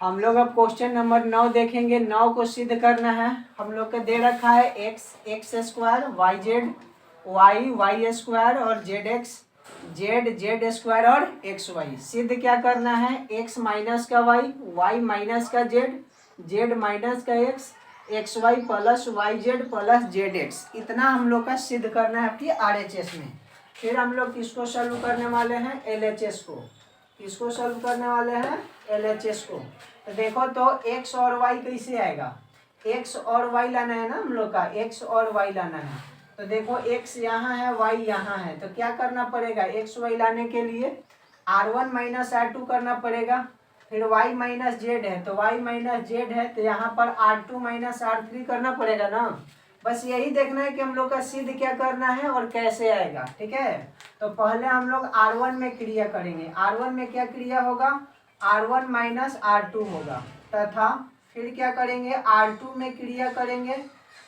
हम लोग अब क्वेश्चन नंबर 9 देखेंगे। 9 को सिद्ध करना है। हम लोग का दे रखा है x square, y z, y square और जेड स्क्वायर और एक्स वाई। सिद्ध क्या करना है? एक्स माइनस का वाई माइनस का जेड माइनस का x y plus y z plus z x. इतना हम लोग का सिद्ध करना है आपकी RHS में। फिर हम लोग किसको सॉल्व करने वाले हैं? LHS को। किसको सॉल्व करने वाले हैं? LHS को। तो देखो तो एक्स और वाई कैसे आएगा? एक्स और वाई लाना है ना हम लोग का, एक्स और वाई लाना है। तो देखो एक्स यहाँ है, वाई यहाँ है, तो क्या करना पड़ेगा? एक्स वाई लाने के लिए R1 माइनस R2 करना पड़ेगा। फिर y माइनस जेड है तो y माइनस जेड है, तो यहाँ पर R2 माइनस R3 करना पड़ेगा ना। बस यही देखना है कि हम लोग का सिद्ध क्या करना है और कैसे आएगा। ठीक है, तो पहले हम लोग R1 में क्रिया करेंगे। R1 में क्या क्रिया होगा? R1 माइनस R2 होगा, तथा फिर क्या करेंगे? R2 में क्रिया करेंगे।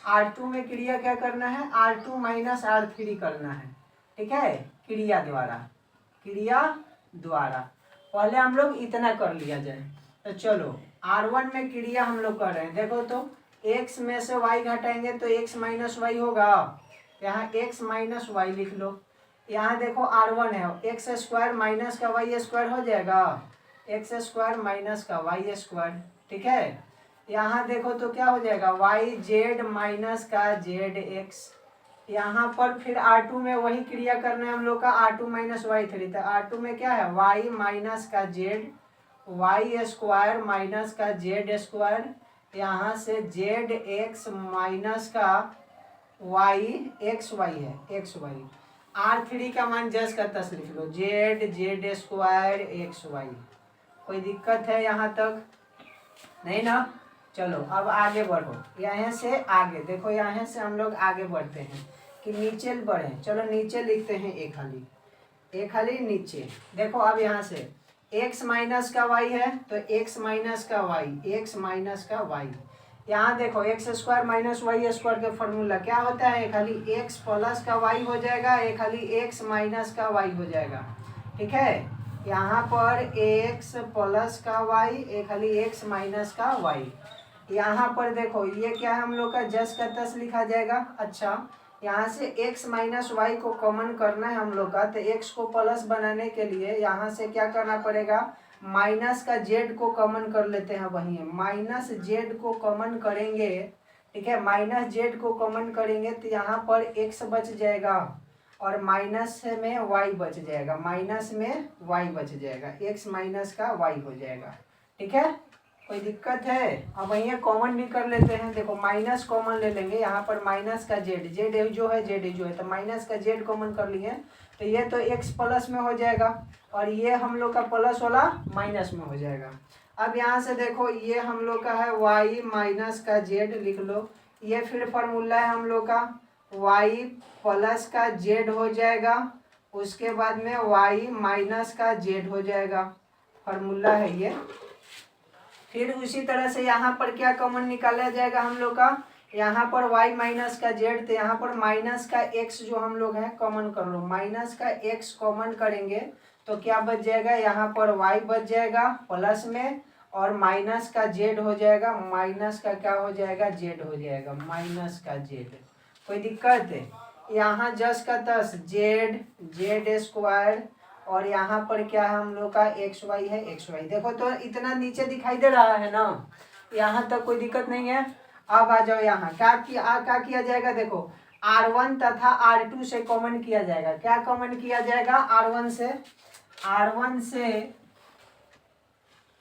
R2 में क्रिया क्या करना है? R2 माइनस R3 करना है। ठीक है, क्रिया द्वारा पहले हम लोग इतना कर लिया जाए। तो चलो R1 में क्रिया हम लोग कर रहे हैं। देखो तो x में से y घटाएंगे तो x माइनस वाई होगा। यहाँ x माइनस वाई लिख लो। यहाँ देखो R1 है, एक्स स्क्वायर माइनस का वाई स्क्वायर हो जाएगा, एक्स स्क्वायर माइनस का वाई स्क्वायर। ठीक है, यहाँ देखो तो क्या हो जाएगा? वाई जेड माइनस का जेड एक्स। यहाँ पर फिर R2 में वही क्रिया करना है हम लोग का, R2 माइनस वाई थ्री। तो R2 में क्या है? वाई माइनस का जेड, वाई स्क्वायर माइनस का जेड स्क्वायर। यहाँ से जेड एक्स माइनस का वाई एक्स वाई है, एक्स वाई। R3 का मान जस का तस लिख लो, जेड स्क्वायर एक्स वाई। कोई दिक्कत है यहाँ तक? नहीं ना। चलो अब आगे बढ़ो, यहाँ से आगे देखो, यहाँ से हम लोग आगे बढ़ते हैं कि नीचे बढ़े। चलो नीचे लिखते हैं एक खाली नीचे। देखो अब यहाँ से x माइनस का y है तो x माइनस का y, यहाँ देखो x square minus y square का फॉर्मूला क्या होता है? खाली x प्लस का y हो जाएगा, एक खाली x माइनस का y हो जाएगा। ठीक है, यहाँ पर x प्लस का y, एक खाली x माइनस का y। यहाँ पर देखो ये क्या है हम लोग का? जस का तस लिखा जाएगा। अच्छा, यहाँ से x माइनस वाई को कॉमन करना है हम लोग का, तो x को प्लस बनाने के लिए यहाँ से क्या करना पड़ेगा? माइनस का z को कॉमन कर लेते हैं। वहीं माइनस z को कॉमन करेंगे। ठीक है, माइनस z को कॉमन करेंगे तो यहाँ पर x बच जाएगा और माइनस में y बच जाएगा, x माइनस का y हो जाएगा। ठीक है, कोई दिक्कत है? अब वहीं कॉमन भी कर लेते हैं। देखो माइनस कॉमन ले लेंगे, यहाँ पर माइनस का जेड जो है तो माइनस का जेड कॉमन कर लिए तो ये तो x प्लस में हो जाएगा और ये हम लोग का प्लस वाला माइनस में हो जाएगा। अब यहाँ से देखो ये हम लोग का है y माइनस का जेड लिख लो। ये फिर फार्मूला है हम लोग का, y प्लस का जेड हो जाएगा, उसके बाद में y माइनस का जेड हो जाएगा। फार्मूला है ये। फिर उसी तरह से यहाँ पर क्या कॉमन निकाला जाएगा हम लोग का? यहाँ पर y माइनस का जेड, तो यहाँ पर माइनस का x जो हम लोग हैं कॉमन कर लो। माइनस का x कॉमन करेंगे तो क्या बच जाएगा? यहाँ पर y बच जाएगा प्लस में और माइनस का जेड हो जाएगा, माइनस का क्या हो जाएगा? जेड हो जाएगा, माइनस का जेड। कोई दिक्कत है? यहाँ जस का तस जेड स्क्वायर और यहाँ पर क्या है हम लोग का? एक्स वाई है, एक्स वाई। देखो तो इतना नीचे दिखाई दे रहा है ना, यहाँ तक कोई दिक्कत नहीं है। अब आ जाओ यहाँ क्या किया जाएगा? देखो R1 तथा R2 से कॉमन किया जाएगा। क्या कॉमन किया जाएगा?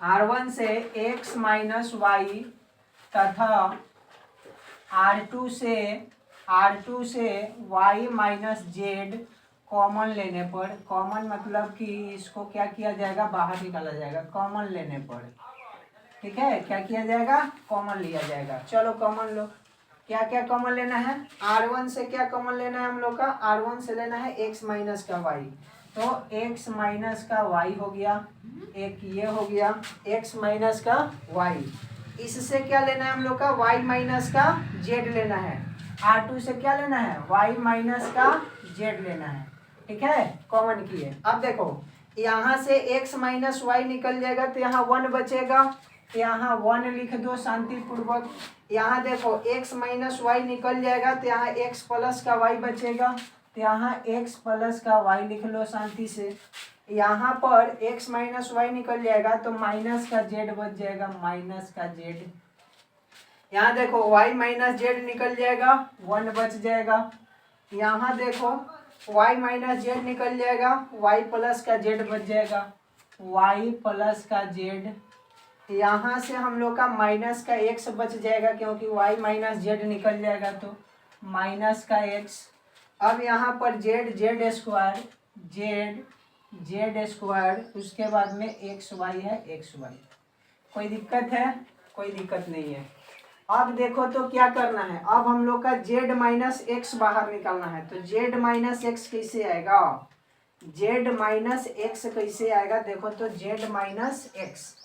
R1 से एक्स माइनस वाई तथा R2 से y माइनस जेड कॉमन लेने पर, कॉमन मतलब कि इसको क्या किया जाएगा? बाहर निकाला जाएगा कॉमन लेने पर। ठीक है, क्या किया जाएगा? कॉमन लिया जाएगा। चलो कॉमन लो। क्या क्या कॉमन लेना है? R1 से क्या कॉमन लेना है हम लोग का? R1 से लेना है x माइनस का y, तो x माइनस का y हो गया, एक ये हो गया x माइनस का y। इससे क्या लेना है हम लोग का? y माइनस का z लेना है। R2 से क्या लेना है? y माइनस का z लेना है। ठीक है, कॉमन किए। अब देखो यहाँ से x माइनस वाई निकल जाएगा तो यहाँ 1 बचेगा, यहाँ 1 लिख दो शांतिपूर्वक। यहाँ देखो x माइनस वाई निकल जाएगा तो यहाँ x प्लस का y बचेगा, तो यहाँ x प्लस का y लिख लो शांति से। यहाँ पर x माइनस वाई निकल जाएगा तो माइनस का z बच जाएगा, माइनस का z। यहाँ देखो y माइनस z निकल जाएगा, 1 बच जाएगा। यहाँ देखो y माइनस z निकल जाएगा, y प्लस का z बच जाएगा, y प्लस का z। यहाँ से हम लोग का माइनस का x बच जाएगा क्योंकि y माइनस z निकल जाएगा तो माइनस का x। अब यहाँ पर z स्क्वायर, z स्क्वायर, उसके बाद में एक्स वाई है, एक्स वाई। कोई दिक्कत है? कोई दिक्कत नहीं है। अब देखो तो क्या करना है, अब हम लोग का z माइनस एक्स बाहर निकालना है। तो z माइनस एक्स कैसे आएगा, z माइनस एक्स कैसे आएगा, देखो तो z minus x,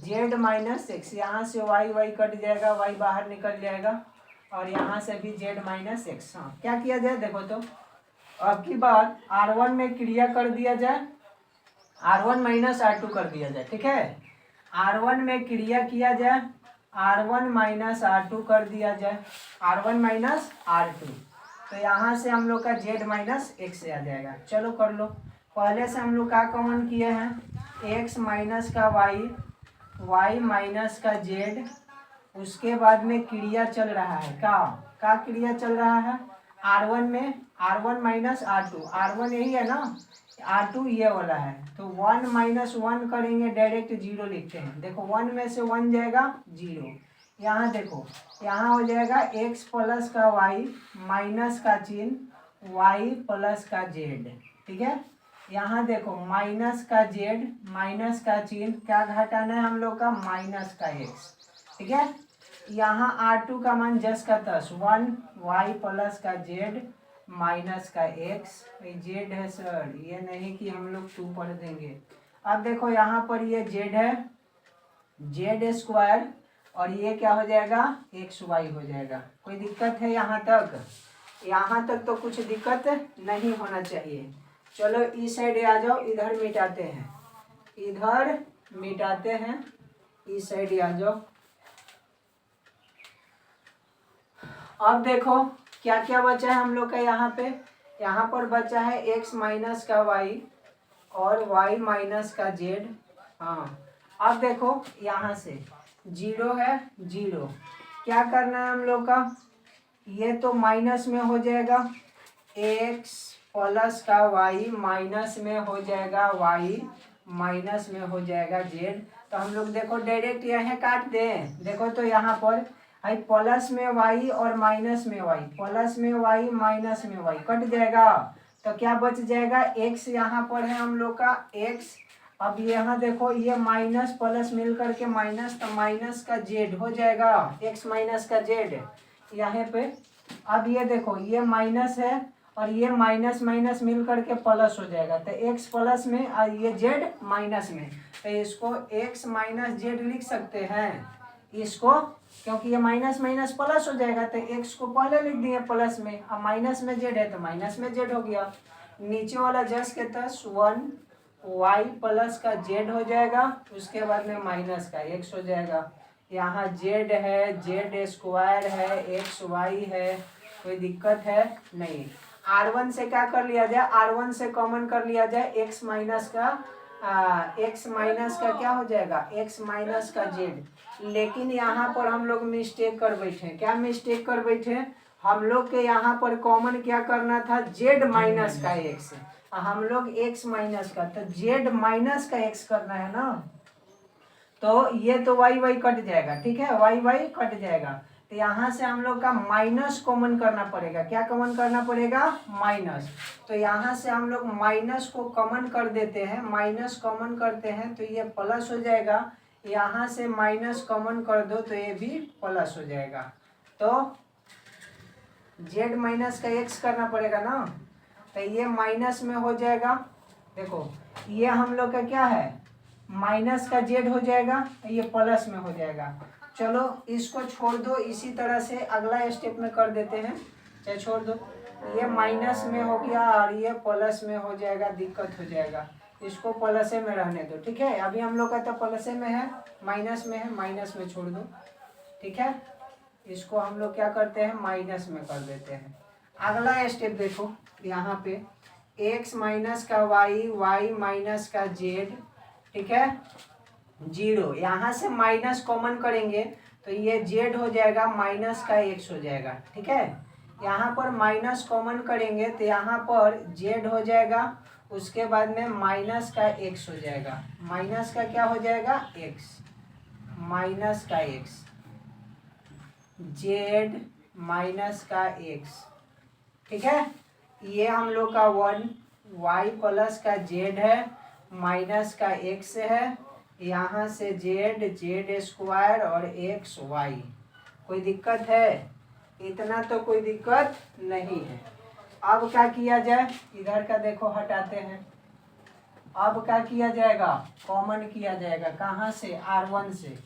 z minus x, यहाँ से y कट जाएगा, y बाहर निकल जाएगा और यहाँ से भी z माइनस एक्स। हाँ, क्या किया जाए देखो तो, अब की बार R1 में क्रिया कर दिया जाए, R1 माइनस R2 कर दिया जाए, ठीक है। R1 में क्रिया किया जाए, R1 माइनस R2 कर दिया जाए, R1 माइनस R2, तो यहाँ से हम लोग का z माइनस एक्स आ जाएगा। चलो कर लो। पहले से हम लोग का कॉमन किए हैं, x माइनस का y माइनस का z, उसके बाद में क्रिया चल रहा है, का क्रिया चल रहा है R1 में, R1 माइनस R2, R1 यही है ना, R2 ये वाला है, तो 1 माइनस 1 करेंगे, डायरेक्ट 0 लिखते हैं। देखो 1 में से 1 जाएगा 0। यहाँ देखो, यहाँ हो जाएगा x प्लस का y माइनस का चिन्ह y प्लस का z, ठीक है। यहाँ देखो माइनस का z, माइनस का चिन्ह, क्या घटाना है हम लोग का, माइनस का x, ठीक है। यहाँ R2 का मान जस का तस 1 y प्लस का z माइनस का x, z है सर, ये नहीं कि हम लोग 2 पढ़ देंगे। अब देखो यहाँ पर ये z है, z स्क्वायर, और ये क्या हो जाएगा, एक्स वाई हो जाएगा। कोई दिक्कत है यहाँ तक? यहाँ तक तो कुछ दिक्कत नहीं होना चाहिए। चलो इस साइड आ जाओ, इधर मिटाते हैं, इधर मिटाते हैं, इस साइड आ जाओ। अब देखो क्या क्या बचा है हम लोग का, यहाँ पर बचा है x माइनस का y और y माइनस का z। हाँ, अब देखो यहाँ से 0 है, 0, क्या करना है हम लोग का, ये तो माइनस में हो जाएगा, x प्लस का y माइनस में हो जाएगा, y माइनस में हो जाएगा z। तो हम लोग देखो डायरेक्ट यहाँ काट दें, देखो तो यहाँ पर है प्लस में y और माइनस में y, प्लस में y माइनस में y कट जाएगा, तो क्या बच जाएगा, x यहाँ पर है हम लोग का x। अब यहाँ देखो ये माइनस प्लस मिल करके माइनस, तो माइनस का z हो जाएगा, x माइनस का z यहाँ पे। अब ये देखो ये माइनस है और ये माइनस माइनस मिल करके प्लस हो जाएगा, तो x प्लस में और ये z माइनस में, तो इसको x माइनस z लिख सकते हैं इसको, क्योंकि ये माइनस माइनस प्लस हो जाएगा, तो x को पहले लिख दिए प्लस में, अब माइनस में z है तो माइनस में z हो गया। नीचे वाला जस के तस 1 y प्लस का z हो जाएगा, उसके बाद में माइनस का x हो जाएगा। यहाँ z है, z स्क्वायर है, एक्स वाई है, कोई दिक्कत है नहीं। R1 से क्या कर लिया जाए, R1 से कॉमन कर लिया जाए, x माइनस का क्या हो जाएगा, x माइनस का z। लेकिन यहाँ पर हम लोग मिस्टेक कर बैठे, क्या मिस्टेक कर बैठे, हम लोग के यहाँ पर कॉमन क्या करना था, z माइनस का x, हम लोग x माइनस का, तो z माइनस का x करना है ना, तो ये तो y कट जाएगा, ठीक है, y कट जाएगा, तो यहाँ से हम लोग का माइनस कॉमन करना पड़ेगा। क्या कॉमन करना पड़ेगा, माइनस। तो यहाँ से हम लोग माइनस को कॉमन कर देते हैं, माइनस कॉमन करते हैं तो ये प्लस हो जाएगा, यहाँ से माइनस कॉमन कर दो तो ये भी प्लस हो जाएगा, तो z माइनस का x करना पड़ेगा ना, तो ये माइनस में हो जाएगा। देखो ये हम लोग का क्या है, माइनस का z हो जाएगा, ये प्लस में हो जाएगा। चलो इसको छोड़ दो, इसी तरह से अगला स्टेप में कर देते हैं, चाहे छोड़ दो, ये माइनस में हो गया और ये प्लस में हो जाएगा, दिक्कत हो जाएगा। इसको प्लस में रहने दो, ठीक है। अभी हम लोग का तो प्लस में है, माइनस में है, माइनस में छोड़ दो, ठीक है। इसको हम लोग क्या करते हैं, माइनस में कर देते हैं। अगला स्टेप देखो, यहाँ पे x माइनस का y, y माइनस का z, ठीक है, 0। यहाँ से माइनस कॉमन करेंगे तो ये z हो जाएगा, माइनस का x हो जाएगा, ठीक है। यहाँ पर माइनस कॉमन करेंगे तो यहाँ पर z हो जाएगा, उसके बाद में माइनस का x हो जाएगा, माइनस का क्या हो जाएगा, x, माइनस का x, z माइनस का x, ठीक है। ये हम लोग का 1, y प्लस का z है, माइनस का x है, यहाँ से z स्क्वायर और x y। कोई दिक्कत है, इतना तो कोई दिक्कत नहीं है। अब क्या किया जाए, इधर का देखो हटाते हैं। अब क्या किया जाएगा, कॉमन किया जाएगा, कहाँ से, r1 से।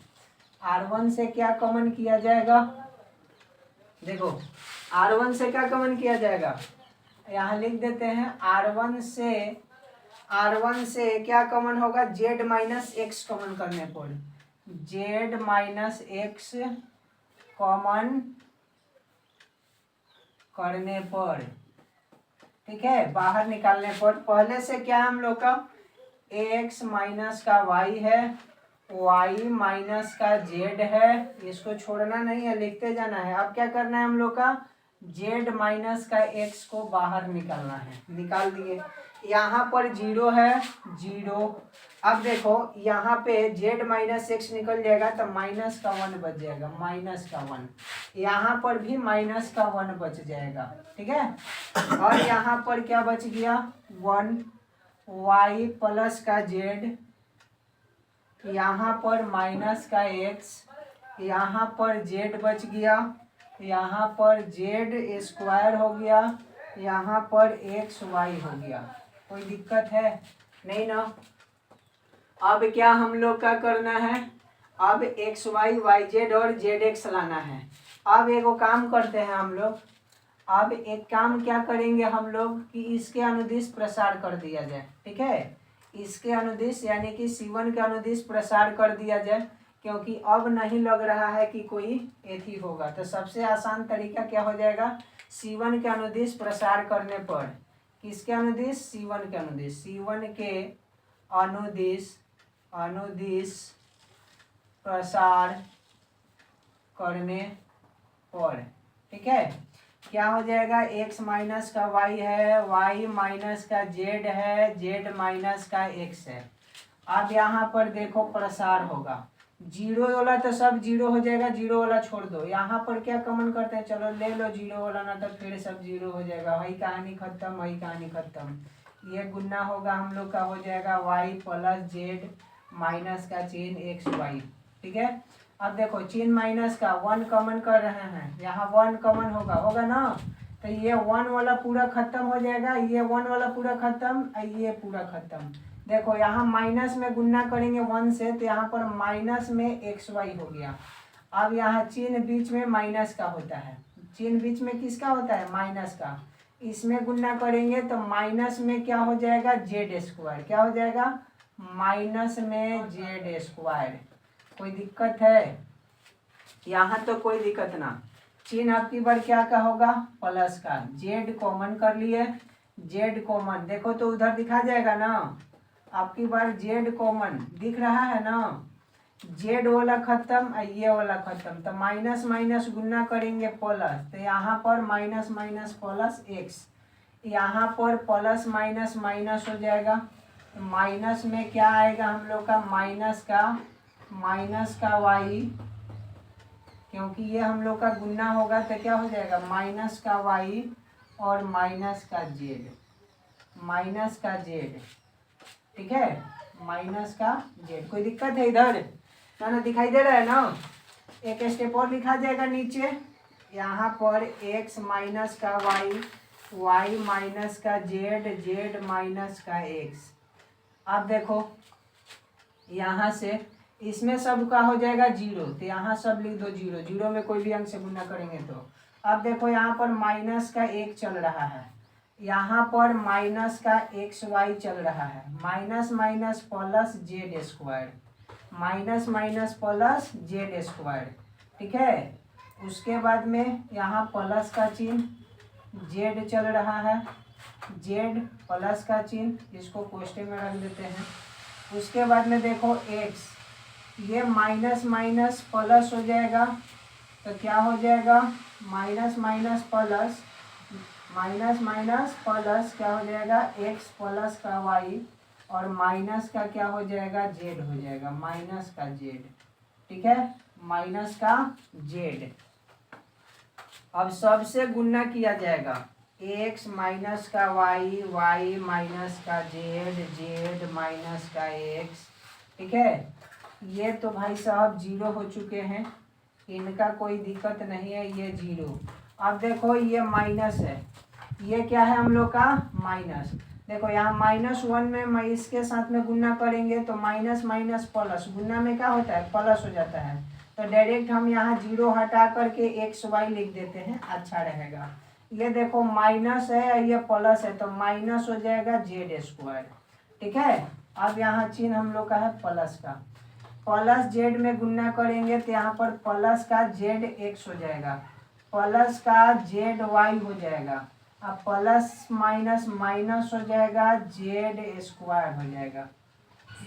r1 से क्या कॉमन किया जाएगा, देखो r1 से क्या कॉमन किया जाएगा, यहाँ लिख देते हैं। r1 से क्या कॉमन होगा, z माइनस एक्स कॉमन करने पर, z माइनस एक्स कॉमन करने पर, ठीक है, बाहर निकालने पर। पहले से क्या हम लोग का x माइनस का y है, y माइनस का z है, इसको छोड़ना नहीं है, लिखते जाना है। अब क्या करना है हम लोग का, z माइनस का x को बाहर निकालना है, निकाल दिए। यहाँ पर 0 है, 0। अब देखो यहाँ पे z माइनस एक्स निकल जाएगा तो माइनस का 1 बच जाएगा, माइनस का 1। यहाँ पर भी माइनस का 1 बच जाएगा, ठीक है। और यहाँ पर क्या बच गया, 1, y प्लस का z, यहाँ पर माइनस का x, यहाँ पर z बच गया, यहाँ पर z स्क्वायर हो गया, यहाँ पर x y हो गया। कोई दिक्कत है नहीं ना। अब क्या हम लोग का करना है, अब x y y z और z x लाना है। अब एगो काम करते हैं हम लोग, अब एक काम क्या करेंगे हम लोग कि इसके अनुदिश प्रसार कर दिया जाए, ठीक है। इसके अनुदिश यानी कि C1 के अनुदिश प्रसार कर दिया जाए, क्योंकि अब नहीं लग रहा है कि कोई एथी होगा। तो सबसे आसान तरीका क्या हो जाएगा, C1 के अनुदिश प्रसार करने पर, किसके अनुदिश, C1 के अनुदिश, C1 के अनुदिश प्रसार करने पर, ठीक है। क्या हो जाएगा, x माइनस का y है, y माइनस का z है, z माइनस का x है। अब यहाँ पर देखो प्रसार होगा, 0 वाला तो सब 0 हो जाएगा, 0 वाला छोड़ दो। यहाँ पर क्या कॉमन करते हैं, चलो ले लो 0 वाला, ना तो फिर सब 0 हो जाएगा, वही कहानी खत्म, वही कहानी खत्म। ये गुना होगा हम लोग का, हो जाएगा y प्लस z माइनस का चेन x y, ठीक है। अब देखो चिन्ह माइनस का 1 कॉमन कर रहे हैं, यहाँ 1 कॉमन होगा ना, तो ये 1 वाला पूरा खत्म हो जाएगा, ये 1 वाला पूरा खत्म, ये पूरा खत्म। देखो यहाँ माइनस में गुना करेंगे 1 से, तो यहाँ पर माइनस में एक्स वाई हो गया। अब यहाँ चिन्ह बीच में माइनस का होता है, चिन्ह बीच में किसका होता है, माइनस का। इसमें गुना करेंगे तो माइनस में क्या हो जाएगा, जेड स्क्वायर, क्या हो जाएगा, माइनस में जेड स्क्वायर। कोई दिक्कत है, यहाँ तो कोई दिक्कत ना। चिन्ह आपकी बार क्या का होगा, प्लस का, जेड कॉमन कर लिए, जेड कॉमन देखो तो उधर दिखा जाएगा ना, आपकी बार जेड कॉमन दिख रहा है ना, जेड वाला खत्म, ये वाला खत्म, तो माइनस माइनस गुना करेंगे प्लस, तो यहाँ पर माइनस माइनस प्लस एक्स, यहाँ पर प्लस माइनस माइनस हो जाएगा, माइनस में क्या आएगा हम लोग का, माइनस का वाई, क्योंकि ये हम लोग का गुना होगा तो क्या हो जाएगा, माइनस का वाई और माइनस का जेड, माइनस का जेड, ठीक है, माइनस का जेड। कोई दिक्कत है इधर ना दिखाई दे रहा है ना। एक स्टेप और लिखा जाएगा नीचे, यहाँ पर x माइनस का वाई, वाई माइनस का जेड, जेड माइनस का x। अब देखो यहाँ से इसमें सब का हो जाएगा 0, तो यहाँ सब लिख दो 0, 0 में कोई भी अंक से गुना करेंगे तो। अब देखो यहाँ पर माइनस का 1 चल रहा है, यहाँ पर माइनस का एक्स वाई चल रहा है, minus minus plus Z square, minus minus plus Z square, ठीक है। उसके बाद में यहाँ प्लस का चिन्ह, जेड चल रहा है, जेड प्लस का चिन्ह, इसको कोष्टे में रख देते हैं। उसके बाद में देखो एक्स, ये माइनस माइनस प्लस हो जाएगा, तो क्या हो जाएगा, minus minus plus, minus minus plus क्या हो जाएगा, एक्स प्लस का वाई, और माइनस का क्या हो जाएगा, जेड हो जाएगा, माइनस का जेड, ठीक है, माइनस का जेड। अब सबसे गुणा किया जाएगा, एक्स माइनस का वाई, वाई माइनस का जेड, जेड माइनस का एक्स, ठीक है। ये तो भाई साहब जीरो हो चुके हैं, इनका कोई दिक्कत नहीं है, ये जीरो। अब देखो ये माइनस है, ये क्या है हम लोग का, माइनस। देखो यहाँ -1 में मैं इसके साथ में गुणा करेंगे तो माइनस माइनस प्लस, गुणा में क्या होता है, प्लस हो जाता है, तो डायरेक्ट हम यहाँ जीरो हटा करके एक्स वाई लिख देते हैं, अच्छा रहेगा। ये देखो माइनस है, ये प्लस है, तो माइनस हो जाएगा जेड स्क्वायर, ठीक है। अब यहाँ चिन्ह हम लोग का है प्लस का, प्लस जेड में गुणा करेंगे तो यहाँ पर प्लस का जेड एक्स हो जाएगा, प्लस का जेड वाई हो जाएगा, अब प्लस माइनस माइनस हो जाएगा, जेड स्क्वायर हो जाएगा।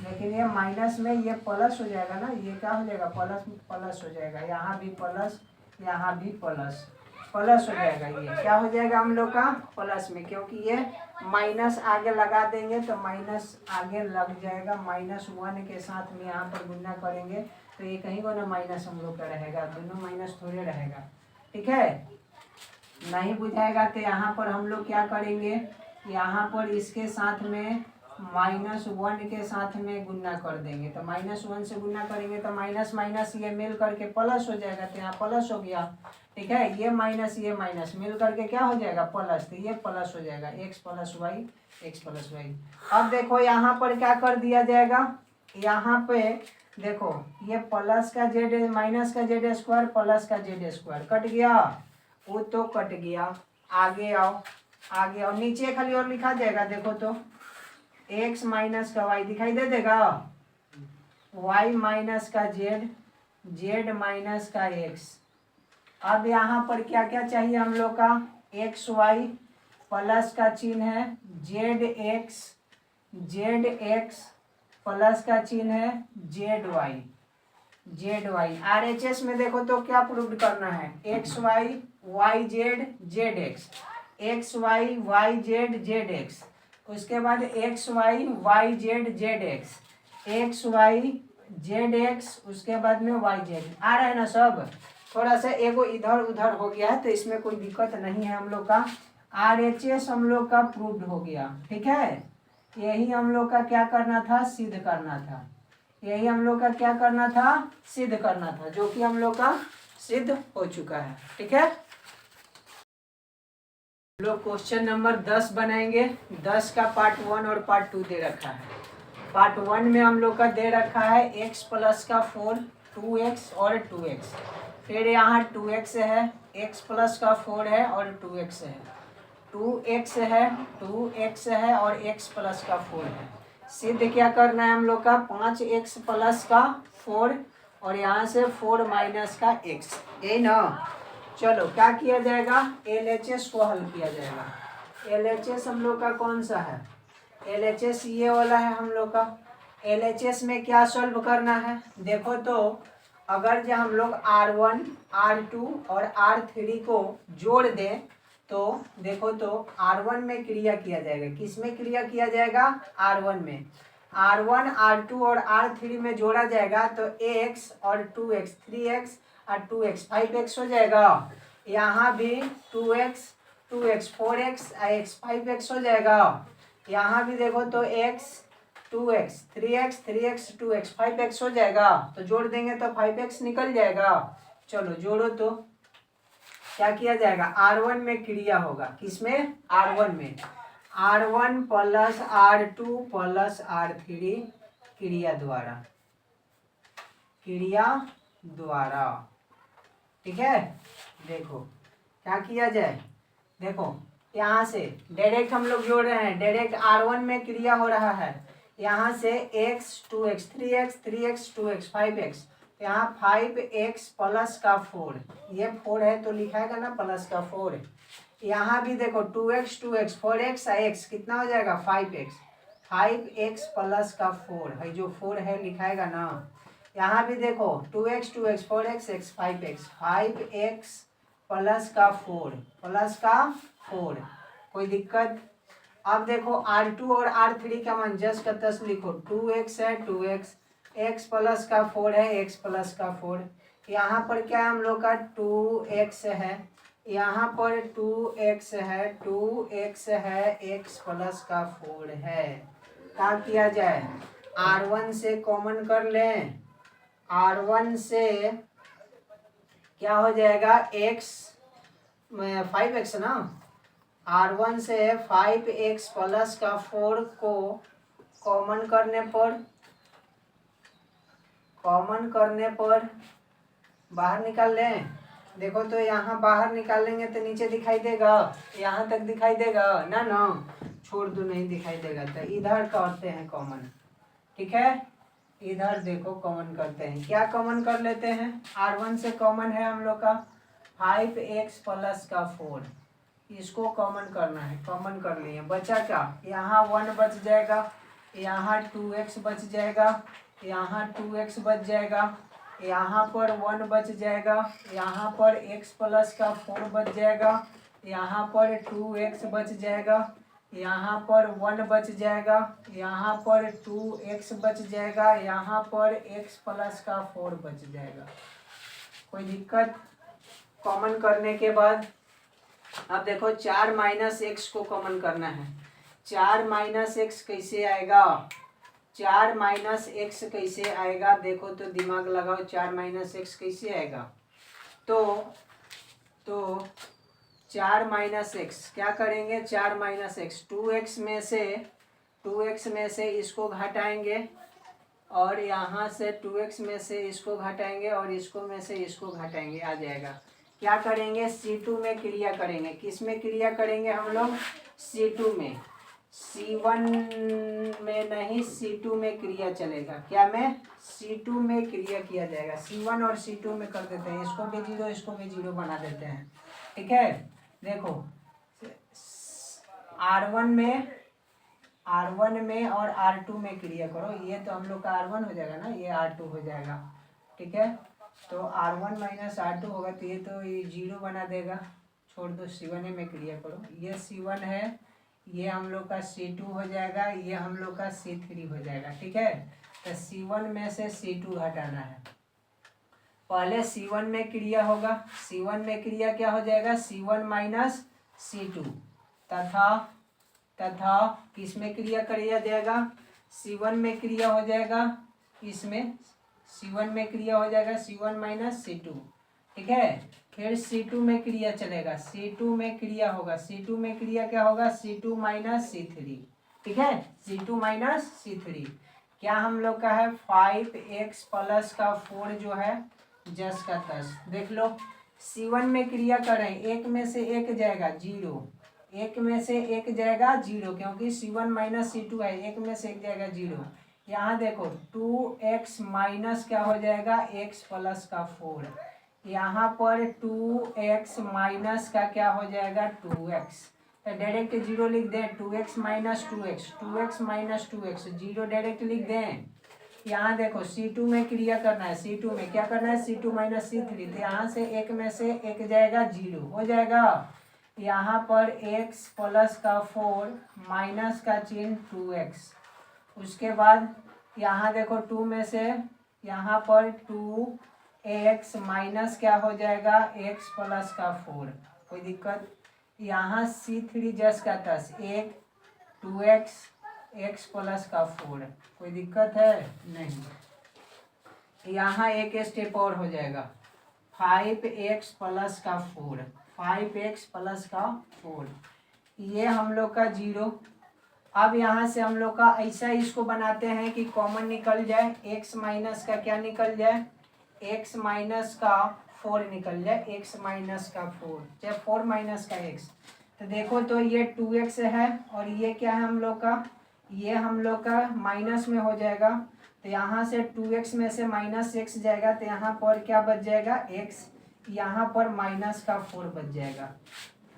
लेकिन ये माइनस में ये प्लस हो जाएगा ना, ये क्या हो जाएगा, प्लस प्लस हो जाएगा, यहाँ भी प्लस, यहाँ भी प्लस, प्लस हो जाएगा, ये क्या हो जाएगा हम लोग का, प्लस में, क्योंकि ये माइनस आगे लगा देंगे तो माइनस आगे लग जाएगा, -1 के साथ में यहाँ पर गुणा करेंगे तो ये कहीं को ना माइनस हम लोग का रहेगा, दोनों माइनस थोड़े रहेगा, ठीक है। नहीं बुझाएगा तो यहाँ पर हम लोग क्या करेंगे, यहाँ पर इसके साथ में -1 के साथ में गुणा कर देंगे, तो -1 से गुणा करेंगे तो माइनस माइनस ये मिल करके प्लस हो जाएगा, तो यहाँ प्लस हो गया, ठीक है। ये माइनस मिल करके क्या हो जाएगा, प्लस, तो ये प्लस हो जाएगा, x plus y, x plus y. अब देखो यहाँ पर क्या कर दिया जाएगा, यहाँ पे देखो ये प्लस का जेड, माइनस का जेड स्क्वायर, प्लस का जेड स्क्वायर कट गया, वो तो कट गया, आगे आओ, आगे आओ, नीचे खाली और लिखा जाएगा, देखो तो एक्स माइनस का वाई दिखाई दे देगा, वाई माइनस का जेड, जेड माइनस का एक्स। अब यहाँ पर क्या क्या चाहिए हम लोग का, एक्स वाई, प्लस का चिन्ह है, z x, z x, plus का चिन्ह है, z y, z y. RHS में देखो तो क्या प्रूव करना है, x y, y z, z x, x y, y z, z x, उसके बाद x y, y z, z x, x y z x, उसके बाद में वाई जेड। आ रहा है ना सब, थोड़ा सा एगो इधर उधर हो गया है तो इसमें कोई दिक्कत नहीं है, हम लोग का RHS हम लोग का प्रूव्ड हो गया, ठीक है। यही हम लोग का क्या करना था, सिद्ध करना था, यही हम लोग का क्या करना था, सिद्ध करना था, जो कि हम लोग का सिद्ध हो चुका है, ठीक है। लोग क्वेश्चन नंबर 10 बनाएंगे, 10 का पार्ट 1 और पार्ट 2 दे रखा है। पार्ट 1 में हम लोग का दे रखा है x प्लस का 4, 2x और 2x, फिर यहाँ 2x है, x प्लस का 4 है और 2x है, 2x है, 2x है और x प्लस का 4 है। सिद्ध क्या करना है हम लोग का, 5x प्लस का 4 और यहाँ से 4 माइनस का x, यही ना। चलो क्या किया जाएगा, LHS को हल किया जाएगा। LHS हम लोग का कौन सा है, LHS ये वाला है हम लोग का। LHS में क्या सॉल्व करना है, देखो तो अगर जो हम लोग R1, R2 और R3 को जोड़ दें तो देखो तो R1 में क्रिया किया जाएगा, किस में क्रिया किया जाएगा, R1 में, R1 R2 और R3 में जोड़ा जाएगा तो x और 2x, 3x और 2x, 5x हो जाएगा, यहाँ भी 2x, 2x, 4x, x, 5x हो जाएगा, यहाँ भी देखो तो x, 2x, 3x, 3x, 2x, 5x हो जाएगा, तो जोड़ देंगे तो 5x निकल जाएगा। चलो जोड़ो तो क्या किया जाएगा, R1 में क्रिया होगा, किसमें, R1 में, R1 plus R2 plus R3 क्रिया द्वारा, क्रिया द्वारा, ठीक है। देखो क्या किया जाए, देखो यहाँ से डायरेक्ट हम लोग जोड़ रहे हैं, डायरेक्ट R1 में क्रिया हो रहा है। यहाँ से x 2x 3x 3x 2x 5x, यहाँ 5x प्लस का 4, ये 4 है तो लिखाएगा ना प्लस का 4। यहाँ भी देखो 2x 2x 4x x कितना हो जाएगा 5x, 5x प्लस का 4 है, जो 4 है लिखाएगा ना। यहाँ भी देखो 2x 2x 4x x 5x, 5x plus का 4 प्लस का 4, कोई दिक्कत। अब देखो R2 और R3 का मान जस का तस लिखो, 2x है 2x, x प्लस का 4 है x प्लस का 4, यहाँ पर क्या है हम लोग का 2x है, यहाँ पर 2x है, 2x है, x प्लस का 4 है। क्या किया जाए, R1 से कॉमन कर लें, R1 से क्या हो जाएगा x 5x ना, R1 से 5x प्लस का 4 को कॉमन करने पर बाहर निकाल लें। देखो तो यहाँ बाहर निकालेंगे तो नीचे दिखाई देगा, यहाँ तक दिखाई देगा ना, छोड़ दो नहीं दिखाई देगा तो इधर करते हैं कॉमन, ठीक है। इधर देखो कॉमन करते हैं, क्या कॉमन कर लेते हैं, R1 से कॉमन है हम लोग का 5x प्लस का 4, इसको कॉमन करना है, कॉमन कर लिए, बचा क्या, यहाँ 1 बच जाएगा, यहाँ 2x बच जाएगा, यहाँ 2x बच जाएगा, यहाँ पर 1 बच जाएगा, यहाँ पर x प्लस का 4 बच जाएगा, यहाँ पर 2x बच जाएगा, यहाँ पर 1 बच जाएगा, यहाँ पर 2x बच जाएगा, यहाँ पर x प्लस का 4 बच जाएगा, कोई दिक्कत। कॉमन करने के बाद अब देखो 4 माइनस एक्स को कॉमन करना है, 4 माइनस एक्स कैसे आएगा, 4 माइनस एक्स कैसे आएगा, देखो तो दिमाग लगाओ, 4 माइनस एक्स कैसे आएगा, तो 4 माइनस एक्स क्या करेंगे, 4 माइनस एक्स 2x में से इसको घटाएंगे, और यहाँ से 2x में से इसको घटाएंगे, और इसको में से इसको घटाएंगे, आ जाएगा। क्या करेंगे, C2 में क्रिया करेंगे, किस में क्रिया करेंगे हम लोग, C2 में, C1 में नहीं C2 में क्रिया चलेगा, क्या में, C2 में क्रिया किया जाएगा, C1 और C2 में कर देते हैं, इसको भी 0 इसको भी 0 बना देते हैं, ठीक है। देखो R1 में और R2 में क्रिया करो, ये तो हम लोग का R1 हो जाएगा ना, ये R2 हो जाएगा, ठीक है। तो R1 माइनस R2 होगा तो ये 0 बना देगा, छोड़ दो, C1 में क्रिया करो, ये C1 है, ये हम लोग का C2 हो जाएगा, ये हम लोग का C3 हो जाएगा, ठीक है। तो C1 में से C2 हटाना है, पहले C1 में क्रिया होगा, C1 में क्रिया क्या हो जाएगा, C1 माइनस C2, तथा किस में क्रिया किया जाएगा, C1 में क्रिया हो जाएगा, इसमें C1 में क्रिया हो जाएगा C1 माइनस C2, ठीक है। फिर C2 में क्रिया चलेगा, C2 में क्रिया होगा, C2 में क्रिया क्या होगा, C2 माइनस C3, ठीक है, C2 माइनस C3, क्या हम लोग का है 5x प्लस का 4 जो है जस का तस, देख लो C1 में क्रिया करें, एक में से एक जाएगा 0, एक में से एक जाएगा 0, क्योंकि C1 माइनस C2 है, एक में से एक जाएगा 0। यहाँ देखो 2x माइनस क्या हो जाएगा, x प्लस का 4, यहाँ पर 2x माइनस का क्या हो जाएगा 2x, तो डायरेक्ट 0 लिख दें, 2x minus 2x, 2x minus 2x 0 direct लिख दें। यहाँ देखो C2 में क्रिया करना है, C2 में क्या करना है, C2 माइनस C3, तो यहाँ से एक में से एक जाएगा 0 हो जाएगा, यहाँ पर x प्लस का 4 माइनस का चिन्ह 2x, उसके बाद यहाँ देखो 2 में से यहाँ पर 2x माइनस क्या हो जाएगा x प्लस का 4, कोई दिक्कत। यहाँ C3 जस का तस, एक 2x x प्लस का 4, कोई दिक्कत है नहीं। यहाँ एक स्टेप और हो जाएगा 5x प्लस का 4, 5x प्लस का 4, ये हम लोग का 0। अब यहाँ से हम लोग का ऐसा इसको बनाते हैं कि कॉमन निकल जाए, x माइनस का क्या निकल जाए, x माइनस का 4 निकल जाए, x माइनस का 4 चाहे 4 माइनस का x, तो देखो तो ये 2x है और ये क्या है हम लोग का, ये हम लोग का माइनस में हो जाएगा। तो यहाँ से 2x में से -x जाएगा तो यहाँ पर क्या बच जाएगा x, यहाँ पर -4 बच जाएगा,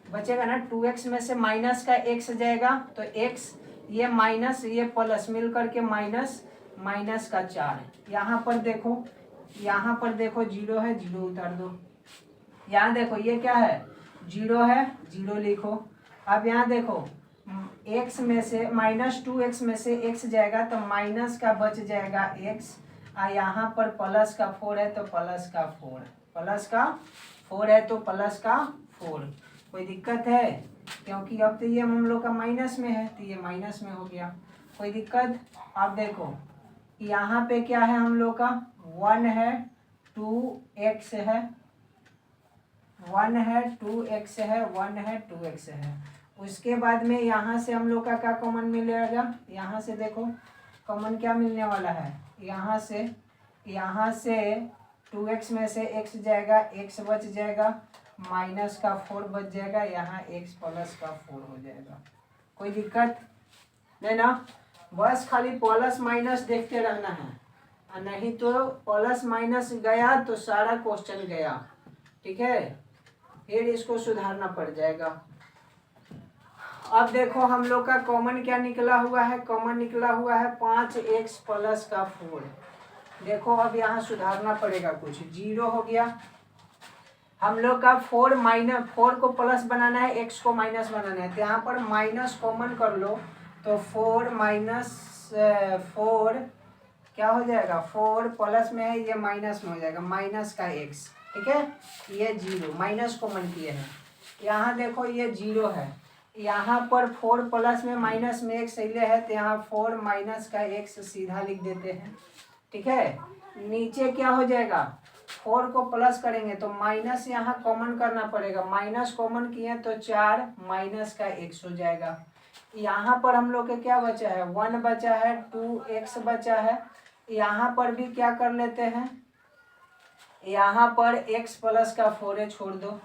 बचेगा ना। 2x में से माइनस का x जाएगा तो x, ये माइनस ये प्लस मिल करके माइनस का 4। यहाँ पर देखो, यहाँ पर देखो 0 है, 0 उतार दो। यहाँ देखो ये क्या है, 0 है, 0 लिखो। अब यहाँ देखो x में से -2x में से x जाएगा तो माइनस का बच जाएगा x, और यहाँ पर प्लस का 4 है तो प्लस का 4 है तो प्लस का 4। कोई दिक्कत है, क्योंकि अब तो ये हम लोग का माइनस में है तो ये माइनस में हो गया, कोई दिक्कत। अब देखो यहाँ पे क्या है हम लोग का, 1 है, 2x है, 1 है, 2x है, 1 है, 2x है। उसके बाद में यहाँ से हम लोग का क्या कॉमन मिलेगा, यहाँ से देखो कॉमन क्या मिलने वाला है, यहाँ से 2x में से x जाएगा, x बच जाएगा, -4 बच जाएगा, यहाँ x प्लस का 4 हो जाएगा। कोई दिक्कत नहीं ना, बस खाली प्लस माइनस देखते रहना है, और नहीं तो प्लस माइनस गया तो सारा क्वेश्चन गया, ठीक है, फिर इसको सुधारना पड़ जाएगा। अब देखो हम लोग का कॉमन क्या निकला हुआ है, कॉमन निकला हुआ है 5x प्लस का 4। देखो अब यहाँ सुधारना पड़ेगा, कुछ 0 हो गया। हम लोग का 4 को प्लस बनाना है, x को माइनस बनाना है, तो यहाँ पर माइनस कॉमन कर लो तो 4 -4 क्या हो जाएगा, 4 प्लस में है, ये माइनस में हो जाएगा, माइनस का x, ठीक है। ये 0 माइनस कॉमन किए हैं। यहाँ देखो ये 0 है, यहाँ पर 4 प्लस में माइनस में x सही है तो यहाँ 4 माइनस का x सीधा लिख देते हैं, ठीक है। नीचे क्या हो जाएगा, 4 को प्लस करेंगे तो माइनस यहाँ कॉमन करना पड़ेगा, माइनस कॉमन किए तो 4 माइनस का x हो जाएगा। यहाँ पर हम लोग के क्या बचा है, 1 बचा है, 2x बचा है। यहाँ पर भी क्या कर लेते हैं, यहाँ पर x प्लस का 4 है, छोड़ दो,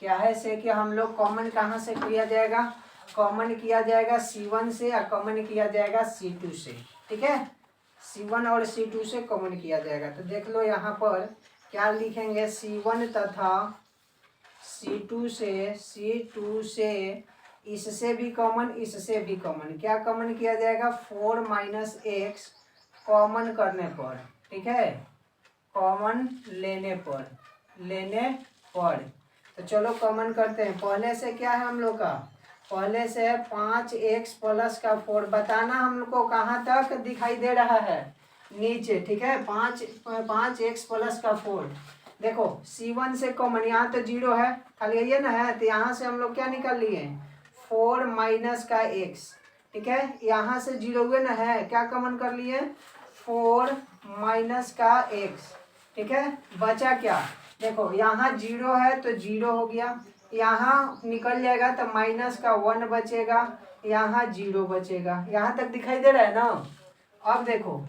क्या है से कि हम लोग कॉमन कहाँ से किया जाएगा, कॉमन किया जाएगा C1 से, या कॉमन किया जाएगा C2 से, ठीक है। C1 और C2 से कॉमन किया जाएगा। तो देख लो यहाँ पर क्या लिखेंगे, C1 तथा C2 से इससे भी कॉमन, इससे भी कॉमन, क्या कॉमन किया जाएगा, 4 -x कॉमन करने पर, ठीक है, कॉमन लेने पर। तो चलो कॉमन करते हैं। पहले से क्या है हम लोग का, पहले से है 5x प्लस का 4। बताना हम लोग को कहाँ तक दिखाई दे रहा है, नीचे, ठीक है। 5x प्लस का 4। देखो C1 से कॉमन, यहाँ तो 0 है, खाली ये ना है, तो यहाँ से हम लोग क्या निकाल लिए, 4 माइनस का x, ठीक है। यहाँ से 0 हुए ना है, क्या कॉमन कर लिए, 4 माइनस का x, ठीक है। बचा क्या, देखो यहाँ 0 है तो 0 हो गया, यहाँ निकल जाएगा तो माइनस का 1 बचेगा, यहाँ 0 बचेगा। यहाँ तक दिखाई दे रहा है ना। अब देखो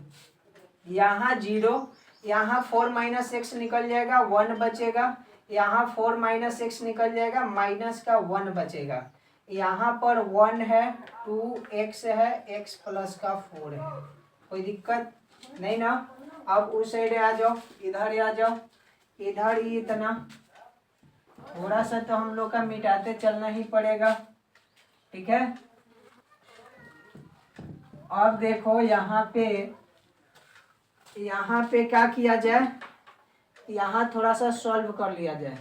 यहाँ 0, यहाँ 4 माइनस एक्स निकल जाएगा, 1 बचेगा, यहाँ 4 माइनस एक्स निकल जाएगा, माइनस का 1 बचेगा। यहाँ पर 1 है, 2x है, x प्लस का 4 है। कोई दिक्कत नहीं ना। अब उस साइड आ जाओ, इधर आ जाओ, इधर ही इतना थोड़ा सा तो हम लोग का मिटाते चलना ही पड़ेगा, ठीक है। अब देखो यहाँ पे क्या किया जाए, यहाँ थोड़ा सा सॉल्व कर लिया जाए।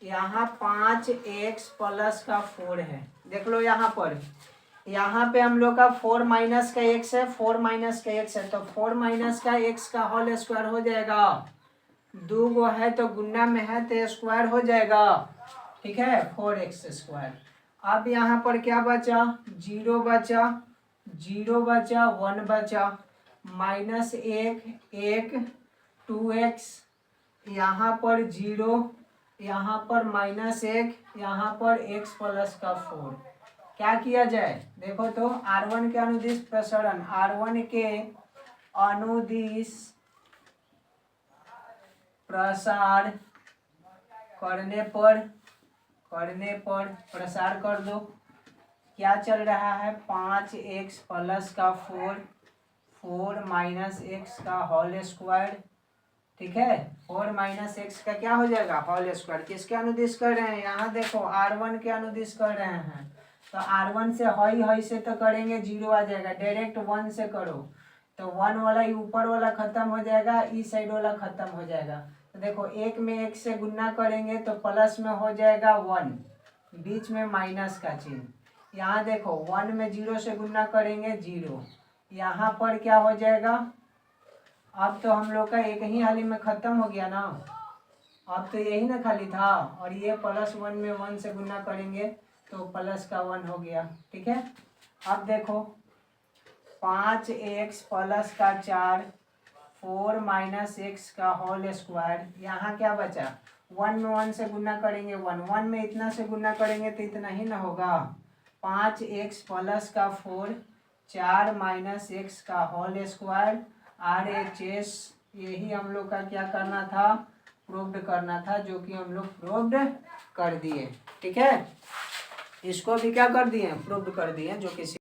यहाँ 5x प्लस का 4 है, देख लो यहाँ पे हम लोग का 4 माइनस का x है, 4 माइनस का x है, तो 4 माइनस का x का होल स्क्वायर हो जाएगा। 2 गो है तो गुना में है तो स्क्वायर हो जाएगा, ठीक है, 4x स्क्वायर। अब यहाँ पर क्या बचा, 0 बचा, 1 बचा, -1 2x, यहाँ पर 0, यहाँ पर -1, यहाँ पर x प्लस का 4। क्या किया जाए, देखो तो R1 के अनुदिश प्रसरण, R1 के अनुदिश प्रसार करने पर करने पर प्रसार कर दो। क्या चल रहा है, 5x प्लस का 4 माइनस एक्स का होल स्क्वायर, ठीक है। 4 माइनस एक्स का क्या हो जाएगा, होल स्क्वायर। किसके अनुदिश कर रहे हैं, यहाँ देखो R1 के अनुदिश कर रहे हैं। तो R1 से हई से तो करेंगे 0 आ जाएगा, डायरेक्ट 1 से करो तो 1 वाला ही ऊपर वाला खत्म हो जाएगा, इस साइड वाला खत्म हो जाएगा। तो देखो एक में एक से गुना करेंगे तो प्लस में हो जाएगा 1, बीच में माइनस का चिन्ह। यहाँ देखो 1 में 0 से गुना करेंगे 0, यहाँ पर क्या हो जाएगा, अब तो हम लोग का एक ही हाली में खत्म हो गया ना, अब तो यही ना खाली था। और ये +1 में 1 से गुना करेंगे तो प्लस का 1 हो गया, ठीक है। अब देखो 5x प्लस का 4 माइनस एक्स का होल स्क्वायर, यहाँ क्या बचा, 1 में 1 से गुना करेंगे 1 में इतना से गुना करेंगे तो इतना ही ना होगा। 5x प्लस का 4 माइनस एक्स का होल स्क्वायर RHS, यही हम लोग का क्या करना था, प्रूव्ड करना था, जो कि हम लोग प्रूव्ड कर दिए, ठीक है। इसको भी क्या कर दिए, प्रूव्ड कर दिए, जो कि